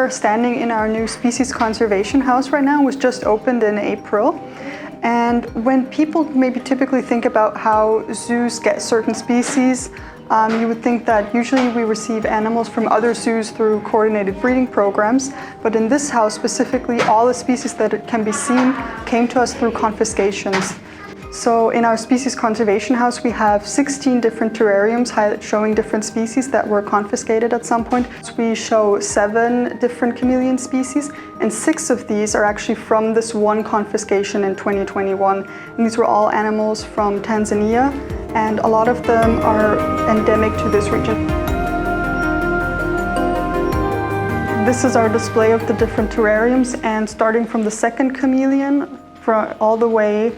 are standing in our new species conservation house right now. It was just opened in April. And when people maybe typically think about how zoos get certain species, you would think that usually we receive animals from other zoos through coordinated breeding programs. But in this house specifically, all the species that can be seen came to us through confiscations. So in our species conservation house, we have 16 different terrariums showing different species that were confiscated at some point. So we show 7 different chameleon species, and 6 of these are actually from this one confiscation in 2021. And these were all animals from Tanzania, and a lot of them are endemic to this region. This is our display of the different terrariums, and starting from the second chameleon all the way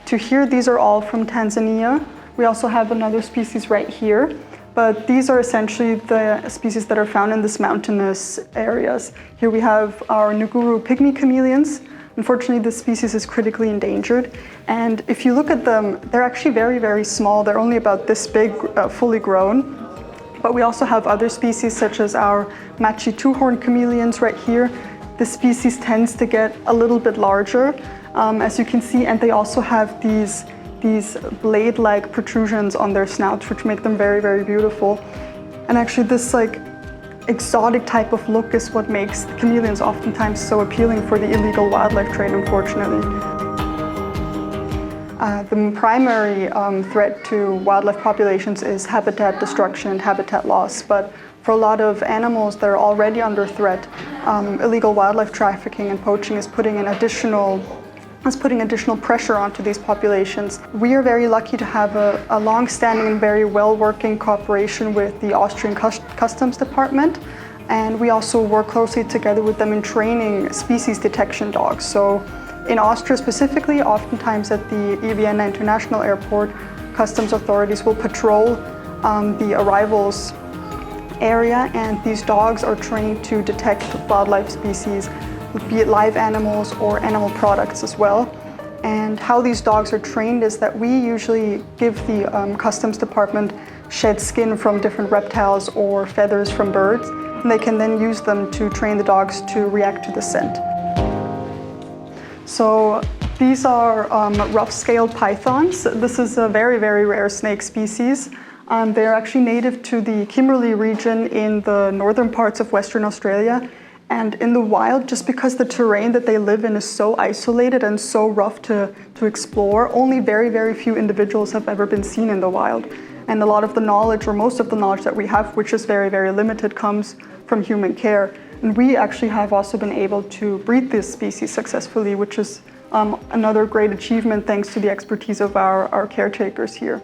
to here, these are all from Tanzania. We also have another species right here, but these are essentially the species that are found in this mountainous areas. Here we have our Nguru pygmy chameleons. Unfortunately, this species is critically endangered. And if you look at them, they're actually very, very small. They're only about this big, fully grown. But we also have other species such as our Machi two-horned chameleons right here. This species tends to get a little bit larger. As you can see, and they also have these blade-like protrusions on their snouts, which make them very, very beautiful. And actually this exotic type of look is what makes the chameleons oftentimes so appealing for the illegal wildlife trade, unfortunately. The primary threat to wildlife populations is habitat destruction and habitat loss, but for a lot of animals that are already under threat, illegal wildlife trafficking and poaching is putting additional pressure onto these populations. We are very lucky to have a long-standing and very well-working cooperation with the Austrian Customs Department, and we also work closely together with them in training species detection dogs. So in Austria specifically, oftentimes at the Vienna International Airport, customs authorities will patrol the arrivals area, and these dogs are trained to detect wildlife species, be it live animals or animal products as well. And how these dogs are trained is that we usually give the customs department shed skin from different reptiles or feathers from birds, and they can then use them to train the dogs to react to the scent. So these are rough-scaled pythons. This is a very, very rare snake species. They're actually native to the Kimberley region in the northern parts of Western Australia. And in the wild, just because the terrain that they live in is so isolated and so rough to explore, only very, very few individuals have ever been seen in the wild. And a lot of the knowledge, or most of the knowledge that we have, which is very, very limited, comes from human care. And we actually have also been able to breed this species successfully, which is another great achievement thanks to the expertise of our caretakers here.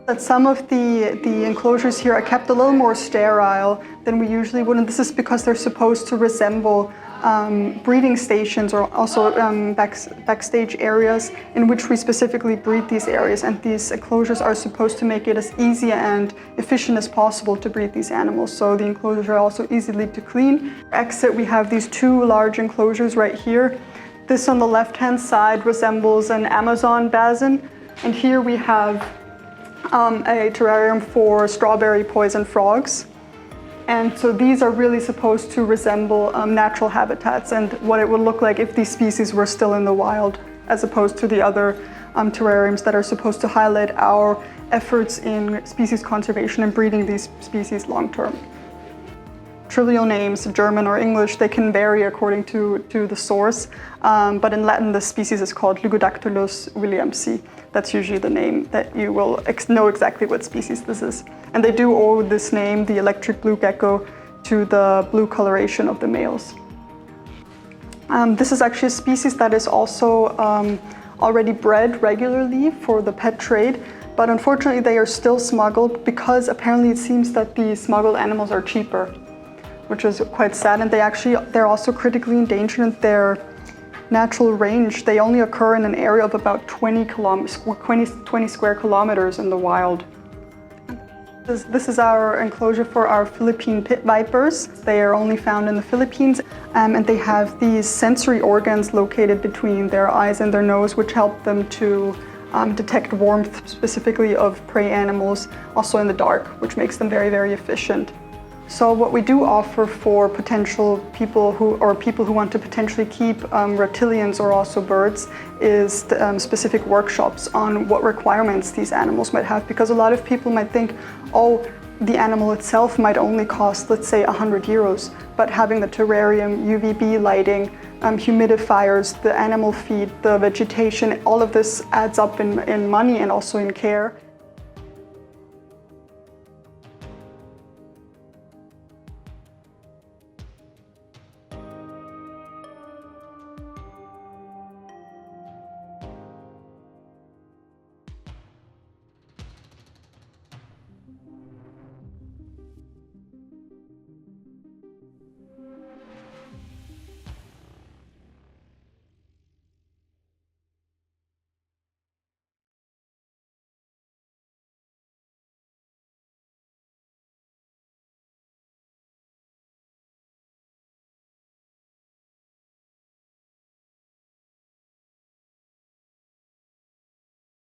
That some of the enclosures here are kept a little more sterile than we usually would, and this is because they're supposed to resemble breeding stations, or also backstage areas in which we specifically breed these areas. And these enclosures are supposed to make it as easy and efficient as possible to breed these animals. So the enclosures are also easily to clean. Exit, we have these 2 large enclosures right here. This on the left-hand side resembles an Amazon basin, and here we have a terrarium for strawberry poison frogs. And so these are really supposed to resemble natural habitats and what it would look like if these species were still in the wild, as opposed to the other terrariums that are supposed to highlight our efforts in species conservation and breeding these species long-term. Trivial names, German or English, they can vary according to the source, but in Latin the species is called Lygodactylus williamsi. That's usually the name that you will know exactly what species this is. And they do owe this name, the electric blue gecko, to the blue coloration of the males. This is actually a species that is also already bred regularly for the pet trade, but unfortunately they are still smuggled because apparently it seems that the smuggled animals are cheaper, which is quite sad. And they're also critically endangered in their natural range. They only occur in an area of about 20 square kilometers in the wild. This is our enclosure for our Philippine pit vipers. They are only found in the Philippines, and they have these sensory organs located between their eyes and their nose, which help them to detect warmth, specifically of prey animals, also in the dark, which makes them very, very efficient. So what we do offer for potential people who want to potentially keep reptilians or also birds is specific workshops on what requirements these animals might have, because a lot of people might think, oh, the animal itself might only cost, let's say, 100 euros, but having the terrarium, UVB lighting, humidifiers, the animal feed, the vegetation, all of this adds up in money and also in care.